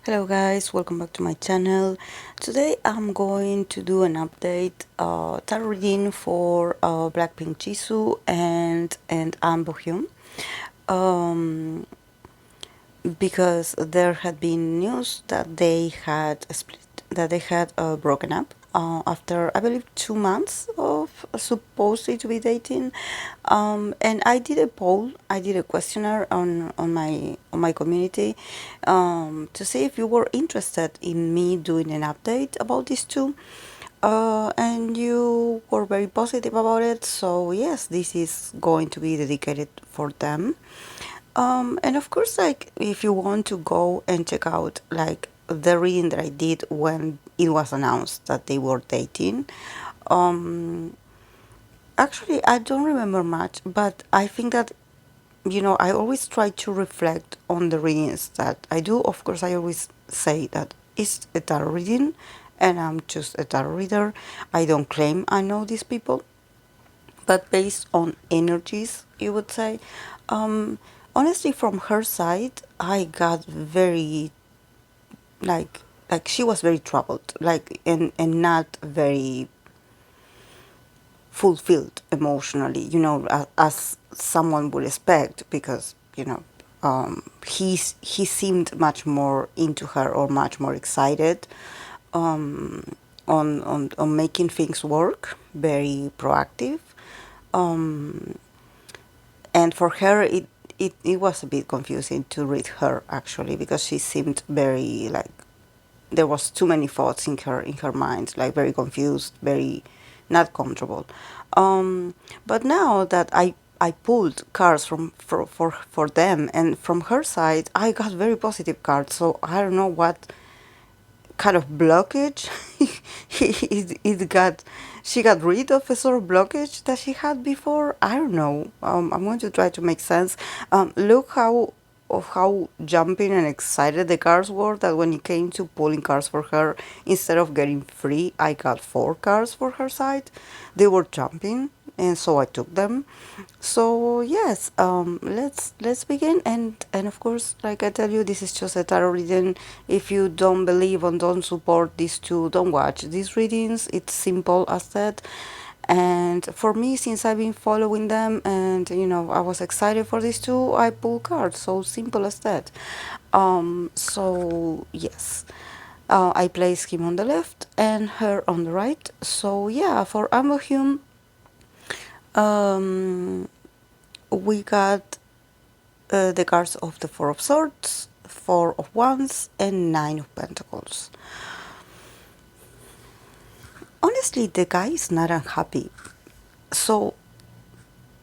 Hello guys, welcome back to my channel. Today I'm going to do an update tarot reading for Blackpink Jisoo and Ahn Bo-hyun. Um, because there had been news that they had a split, that they had broken up after I believe 2 months of supposedly to be dating. And I did a poll, I did a questionnaire on my community to see if you were interested in me doing an update about these two. And you were very positive about it, so yes, this is going to be dedicated for them. And of course, like, if you want to go and check out, like, the reading that I did when it was announced that they were dating, um, actually, I don't remember much, but I think that, I always try to reflect on the readings that I do. Of course, I always say that it's a tarot reading, and I'm just a tarot reader. I don't claim I know these people, but based on energies, you would say. Um, Honestly, from her side, I got very, like she was very troubled, like, and not very fulfilled emotionally, as someone would expect, because he seemed much more into her, or much more excited, um, on making things work, very proactive. Um, and for her, it was a bit confusing to read her, actually, because she seemed very, like, there was too many thoughts in her mind, like, very confused, very not comfortable. But now that I pulled cards for them, and from her side I got very positive cards, so I don't know what kind of blockage it got. She got rid of a sort of blockage that she had before. I don't know. I'm going to try to make sense. Look how jumping and excited the cards were, that when it came to pulling cards for her, instead of getting three, I got four cards for her side. They were jumping, and so I took them. So yes, let's begin. And of course, like I tell you, this is just a tarot reading. If you don't believe and don't support these two, don't watch these readings. It's simple as that. And for me, since I've been following them, and I was excited for these two, I pull cards. So simple as that. So yes, I place him on the left and her on the right. So yeah, for Ahn Bo-hyun, um, we got the cards of the Four of Swords, Four of Wands, and Nine of Pentacles. Honestly, the guy is not unhappy. So,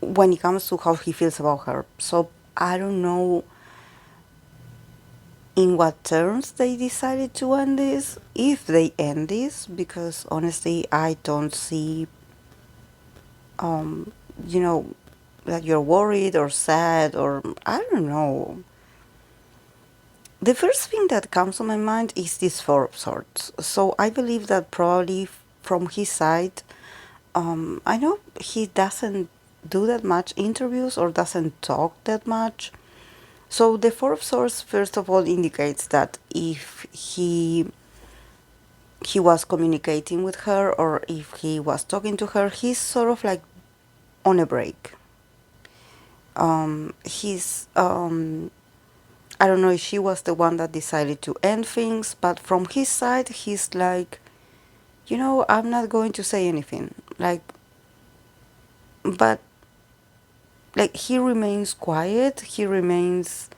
when it comes to how he feels about her, so I don't know in what terms they decided to end this, if they end this, because honestly, I don't see, um, you know, that you're worried or sad, or I don't know. The first thing that comes to my mind is this Four of Swords. So I believe that probably from his side, I know he doesn't do that much interviews or doesn't talk that much. So the Four of Swords, first of all, indicates that if he was communicating with her, or if he was talking to her, he's sort of like on a break. He's I don't know if she was the one that decided to end things, but from his side, he's like, I'm not going to say anything. Like, but, like, he remains quiet. He remains,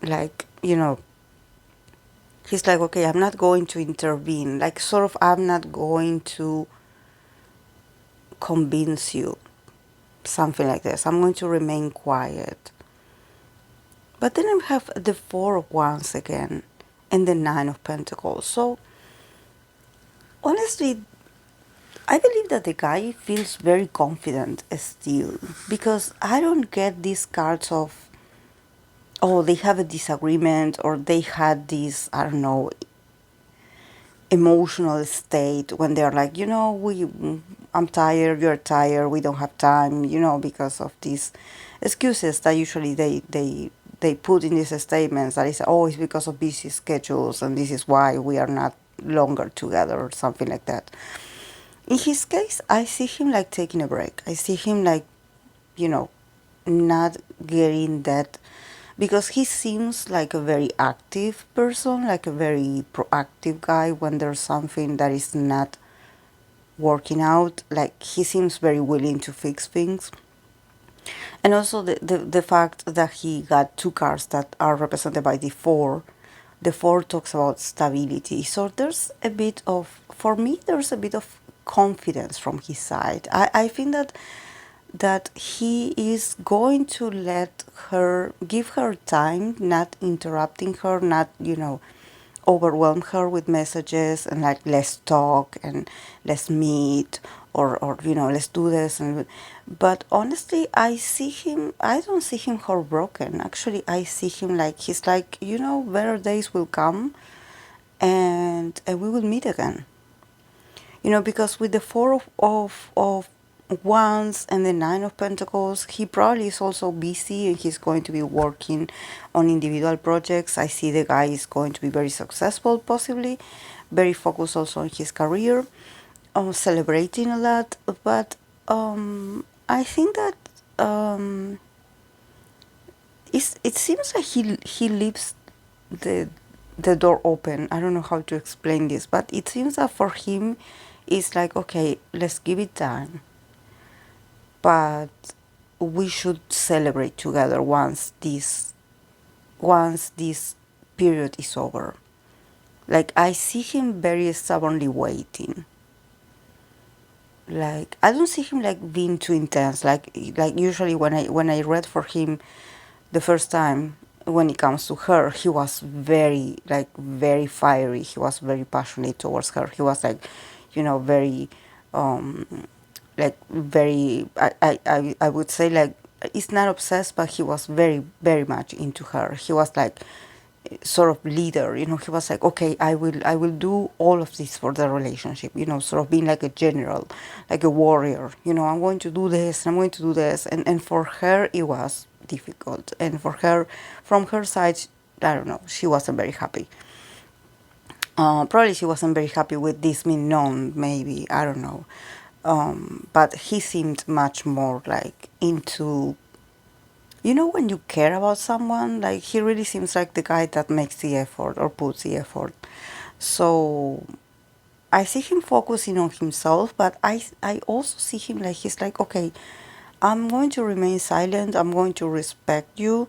like, he's like, okay, I'm not going to intervene. Like, sort of, I'm not going to convince you. Something like this. I'm going to remain quiet. But then I have the Four of Wands again, and the Nine of Pentacles. So, honestly, I believe that the guy feels very confident still, because I don't get these cards of, oh, they have a disagreement, or they had this, I don't know, emotional state when they're like, I'm tired, you're tired, we don't have time, because of these excuses that usually they put in these statements that it's always because of busy schedules and this is why we are not longer together or something like that. In his case, I see him like taking a break. I see him like, you know, not getting that, because he seems like a very active person, like a very proactive guy when there's something that is not working out. Like he seems very willing to fix things. And also the fact that he got two cards that are represented by the four. The four talks about stability. So there's a bit of, for me, there's a bit of confidence from his side. I think that he is going to let her, give her time, not interrupting her, not, overwhelm her with messages and like, let's talk and let's meet, or let's do this. But honestly, I don't see him heartbroken. Actually, I see him like, he's like, better days will come, and we will meet again. Because with the four of wands and the nine of pentacles, he probably is also busy and he's going to be working on individual projects. I see the guy is going to be very successful, possibly very focused also on his career, celebrating a lot. But I think that it seems like he leaves the the door open. I don't know how to explain this, but it seems that for him it's like, okay, let's give it time, but we should celebrate together once this period is over. Like I see him very stubbornly waiting. Like I don't see him like being too intense. Like usually when I read for him the first time, when it comes to her, he was very fiery. He was very passionate towards her. He was like, very um very, I would say, like, it's not obsessed, but he was very much into her. He was like sort of leader. He was like, okay, I will do all of this for the relationship, sort of being like a general, like a warrior. I'm going to do this, I'm going to do this. And for her it was difficult, and for her, from her side, I don't know, she wasn't very happy. Probably she wasn't very happy with this being known, maybe, I don't know. But he seemed much more like into, when you care about someone, like he really seems like the guy that makes the effort or puts the effort. So I see him focusing on himself, but I also see him like, he's like, okay, I'm going to remain silent, I'm going to respect you,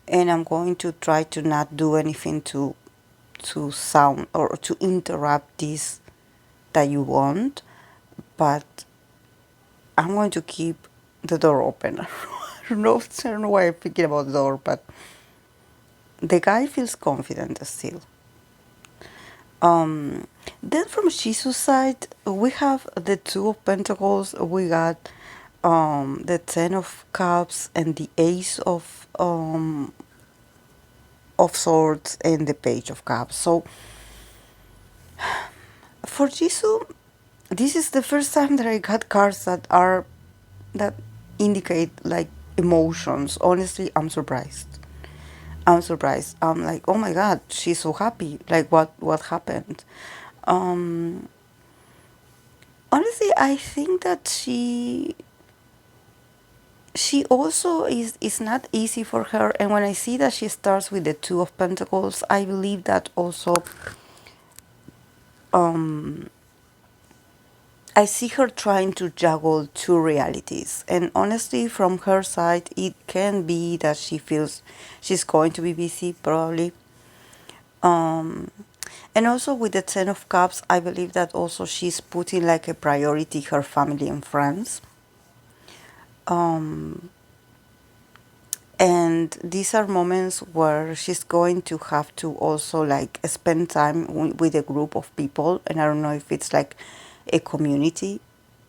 and I'm going to try to not do anything to sound or to interrupt this that you want, but I'm going to keep the door open. I don't know why I'm thinking about the door, but the guy feels confident still. Then from Jisoo's side, we have the Two of Pentacles. We got the Ten of Cups and the Ace of Swords and the Page of Cups. So for Jisoo, this is the first time that I got cards that indicate like emotions. Honestly, I'm surprised. I'm surprised. I'm like, oh my god, she's so happy. Like, what happened? Um, Honestly, I think that she also is not easy for her. And when I see that she starts with the Two of Pentacles, I believe that also um I see her trying to juggle two realities. And honestly, from her side, it can be that she feels she's going to be busy, probably. Um, and also with the Ten of Cups, I believe that also she's putting like a priority her family and friends. Um, and these are moments where she's going to have to also like spend time with a group of people. And I don't know if it's like a community.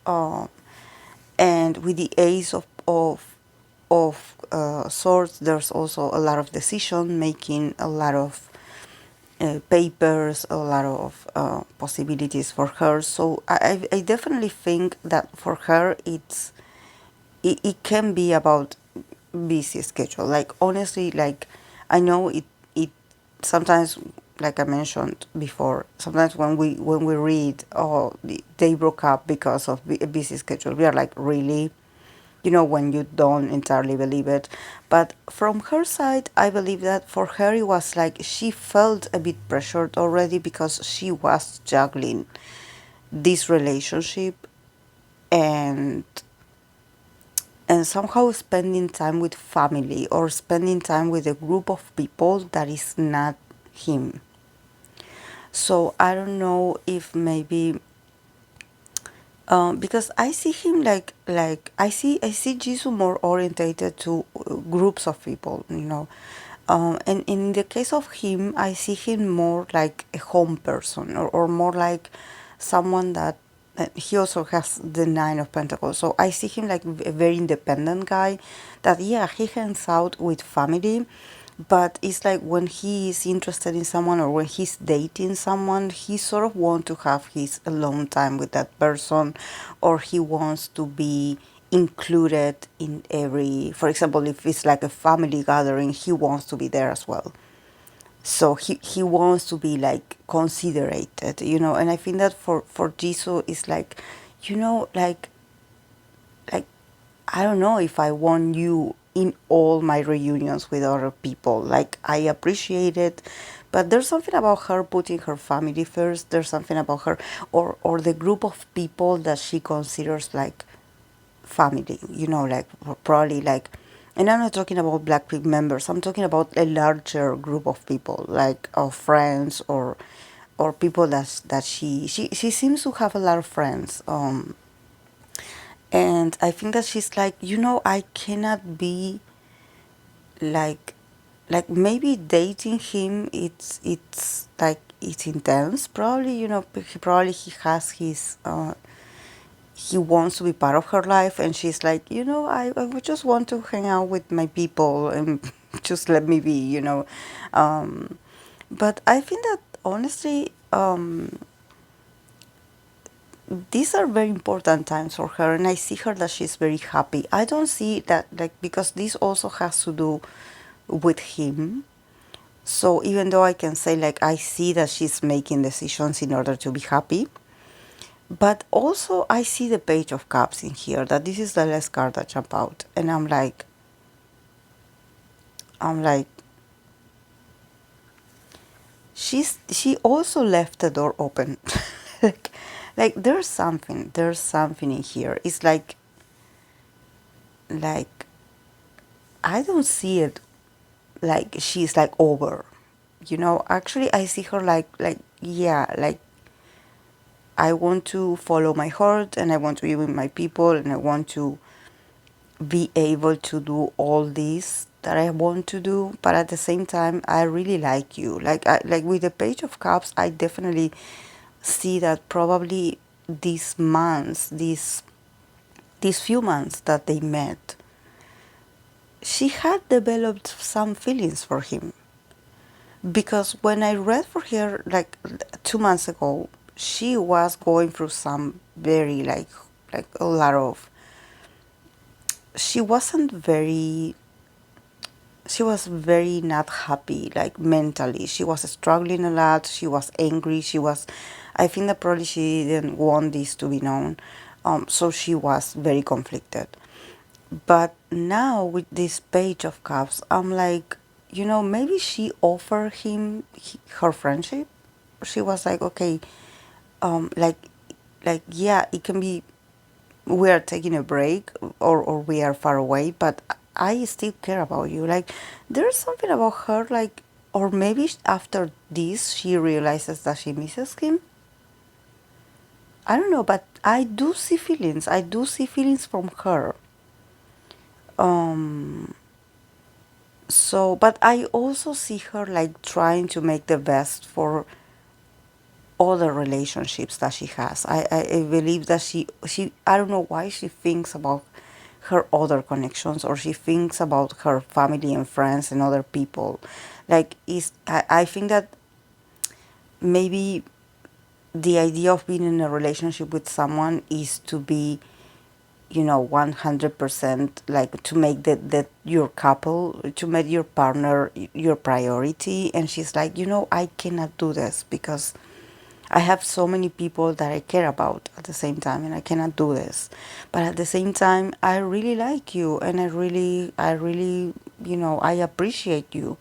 Uh, and with the Ace of Swords, there's also a lot of decision making, a lot of papers, a lot of possibilities for her. So I definitely think that for her it can be about busy schedule. Like honestly, like I know it sometimes, like I mentioned before, sometimes when we read, oh, they broke up because of a busy schedule, we are like, really? When you don't entirely believe it. But from her side, I believe that for her it was like she felt a bit pressured already because she was juggling this relationship and somehow spending time with family or spending time with a group of people that is not him. So I don't know if maybe because I see him like I see Jisoo more orientated to groups of people, and in the case of him, I see him more like a home person or more like someone that he also has the Nine of Pentacles. So I see him like a very independent guy that, yeah, he hangs out with family, but it's like when he is interested in someone or when he's dating someone, he sort of wants to have his alone time with that person, or he wants to be included in every, for example, if it's like a family gathering, he wants to be there as well. So he wants to be like considerated, and I think that for Jisoo is like, like I don't know if I want you in all my reunions with other people. Like, I appreciate it, but there's something about her putting her family first. There's something about her or the group of people that she considers like family, like probably like, and I'm not talking about Blackpink members. I'm talking about a larger group of people, like of friends or people that she seems to have a lot of friends. And I think that she's like, I cannot be like maybe dating him. It's like it's intense. Probably, he has his he wants to be part of her life, and she's like, I would just want to hang out with my people and just let me be, um, but I think that honestly, these are very important times for her, and I see her that she's very happy. I don't see that, like, because this also has to do with him. So even though I can say, like, I see that she's making decisions in order to be happy, but also I see the Page of Cups in here, that this is the last card that jump out, and I'm like she also left the door open. like there's something in here. It's like I don't see it like she's like over. Actually I see her like, yeah, like I want to follow my heart and I want to be with my people and I want to be able to do all this that I want to do, but at the same time I really like you. Like with the Page of Cups, I definitely see that probably these few months that they met, she had developed some feelings for him. Because when I read for her like 2 months ago, she was going through some very like a lot of, she wasn't very she was very not happy, like mentally. She was struggling a lot. She was angry. I think that probably she didn't want this to be known. So she was very conflicted. But now with this Page of Cups, I'm like, maybe she offered him her friendship. She was like, okay, like, yeah, it can be we are taking a break or we are far away, but I still care about you. Like, there's something about her, like, or maybe after this she realizes that she misses him. I don't know, but I do see feelings. I do see feelings from her. Um, so, but I also see her like trying to make the best for other relationships that she has. I believe that she I don't know why she thinks about her other connections or she thinks about her family and friends and other people. Like is I think that maybe the idea of being in a relationship with someone is to be 100%, like to make that your couple, to make your partner your priority. And she's like, I cannot do this because I have so many people that I care about at the same time, and I cannot do this. But at the same time, I really like you, and I really, I appreciate you.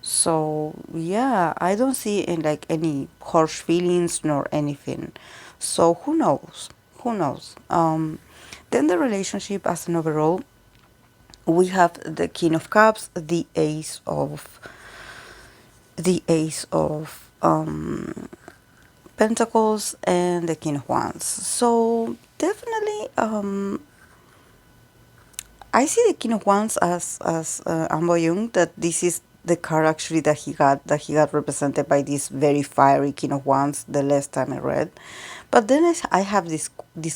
So yeah, I don't see like any harsh feelings nor anything. So who knows? Who knows? Then the relationship as an overall, we have the King of Cups, the Ace of Pentacles, and the King of Wands. So definitely, I see the King of Wands as Ahn Bo-hyun, that this is the card actually that he got represented by this very fiery King of Wands the last time I read. But then I have this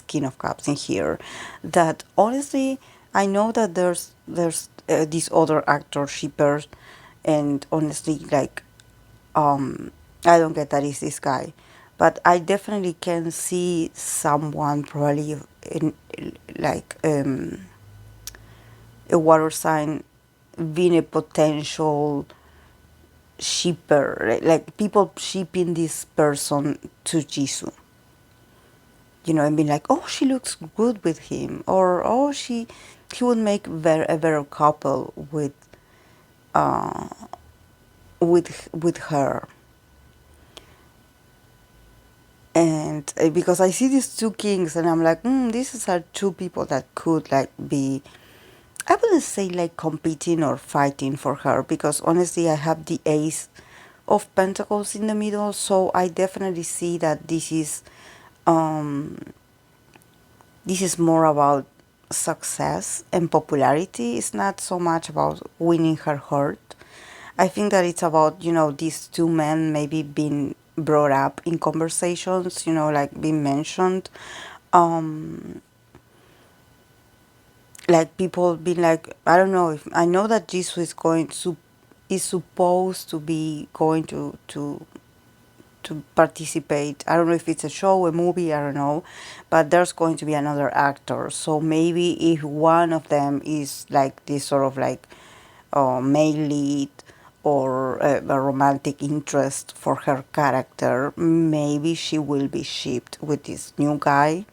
King of Cups in here, that honestly I know that there's this other actor shippers, and honestly, like, I don't get that is this guy, but I definitely can see someone probably in, like, a water sign being a potential shipper, like people shipping this person to Jisoo, and being like, oh, she looks good with him, or oh, he would make a very couple uh with her. And because I see these two kings, and I'm like, these are two people that could, like, be, I wouldn't say like competing or fighting for her, because honestly I have the Ace of Pentacles in the middle, so I definitely see that um this is more about success and popularity. It's not so much about winning her heart. I think that it's about, these two men maybe being brought up in conversations, like being mentioned. Um, like people being like, I don't know, if I know that Jisoo is supposed to be going to participate. I don't know if it's a show, a movie, I don't know, but there's going to be another actor. So maybe if one of them is like this sort of like male lead, or a romantic interest for her character, maybe she will be shipped with this new guy.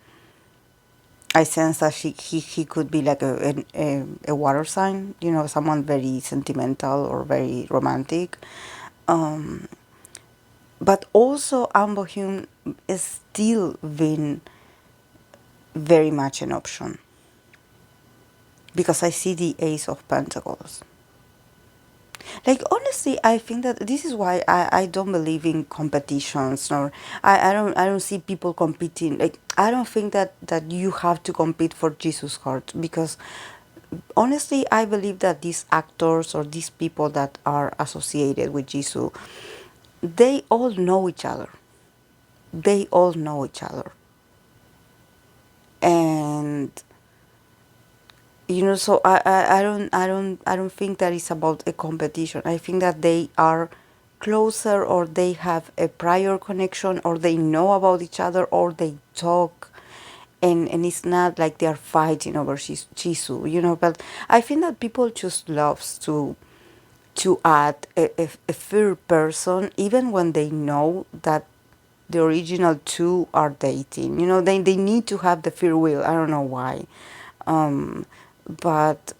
I sense that he could be like a water sign, someone very sentimental or very romantic. Um, but also, Ahn Bo-hyun is still been very much an option, because I see the Ace of Pentacles. Like, honestly, I think that this is why I don't believe in competitions, or I don't see people competing. Like, I don't think that you have to compete for Jesus' heart, because honestly I believe that these actors or these people that are associated with Jisoo, they all know each other. They all know each other. And so I don't think that it's about a competition. I think that they are closer, or they have a prior connection, or they know about each other, or they talk, and it's not like they are fighting over Jisoo, but I think that people just loves to add a third person, even when they know that the original two are dating. They need to have the free will. I don't know why. But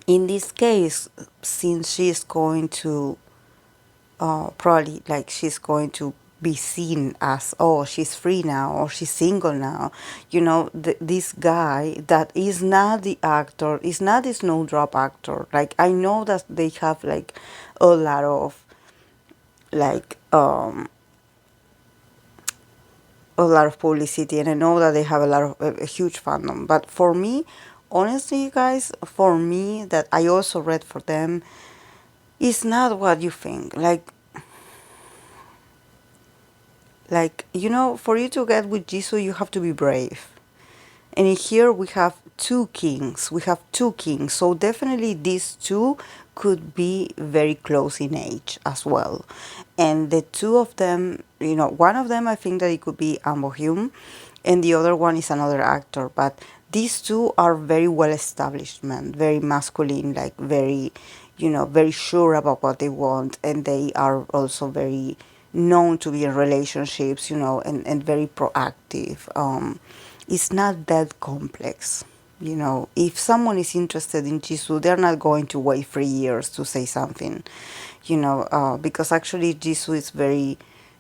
in this case, since she's going to probably, like, she's going to be seen as, oh, she's free now, or she's single now, this guy that is not the actor, is not this Snowdrop actor. Like, I know that they have like a lot of, like, a lot of publicity, and I know that they have a huge fandom. But for me, honestly, guys, for me, that I also read for them, it's not what you think. For you to get with Jisoo, you have to be brave. And here we have two kings. We have two kings. So definitely these two could be very close in age as well. And the two of them, one of them, I think that it could be Ahn Bo-hyun, and the other one is another actor. But these two are very well established men, very masculine, like very, very sure about what they want, and they are also very known to be in relationships, and very proactive. It's not that complex. If someone is interested in Jisoo, they're not going to wait 3 years to say something, because actually Jisoo is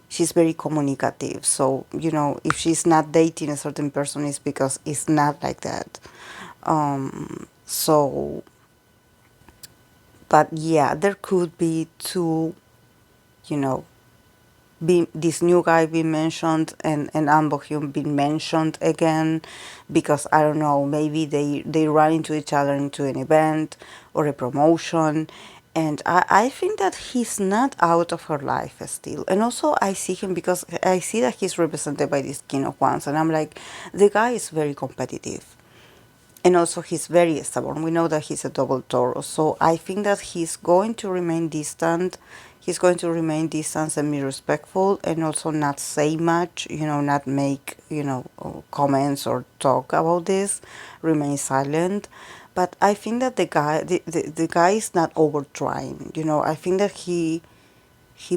she's very communicative. So, if she's not dating a certain person, it's because it's not like that. So, but yeah, there could be two, you know, this new guy being mentioned, and Ahn Bo-hyun being mentioned again, because I don't know, maybe they run into each other into an event or a promotion, and I think that he's not out of her life still. And also I see him because I see that he's represented by this King of Wands, and I'm like, the guy is very competitive. And also he's very stubborn. We know that he's a double Taurus. So I think that he's going to remain distant. He's going to remain distant and be respectful, and also not say much, not make, comments or talk about this, remain silent. But I think that the guy is not over trying. I think that he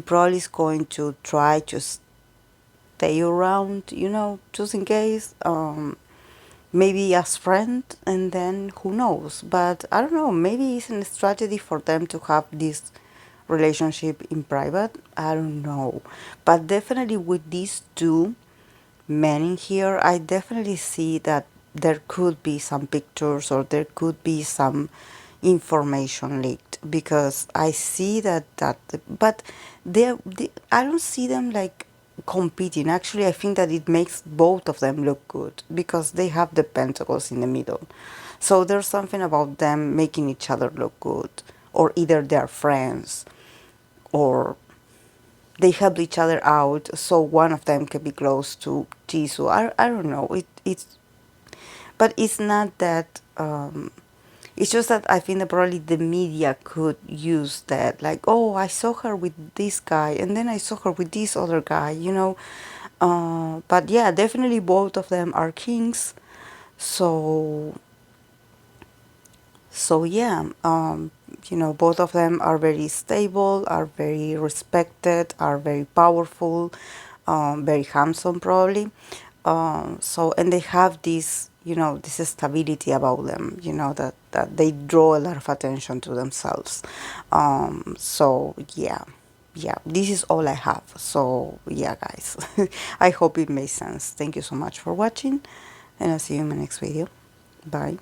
probably is going to try to stay around, just in case. Maybe as friend, and then who knows, but I don't know, maybe it's a strategy for them to have this relationship in private. I don't know, but definitely with these two men in here, I definitely see that there could be some pictures, or there could be some information leaked, because I see that but I don't see them like competing. Actually, I think that it makes both of them look good, because they have the pentacles in the middle. So there's something about them making each other look good, or either they're friends, or they help each other out, so one of them can be close to Jisoo. I don't know. But it's not that. It's just that I think that probably the media could use that, like, oh, I saw her with this guy, and then I saw her with this other guy. But yeah, definitely both of them are kings. So, so yeah, both of them are very stable, are very respected, are very powerful, very handsome, probably. So, and they have this, this stability about them, that they draw a lot of attention to themselves. So yeah, this is all I have. So yeah, guys, I hope it made sense. Thank you so much for watching, and I'll see you in my next video. Bye.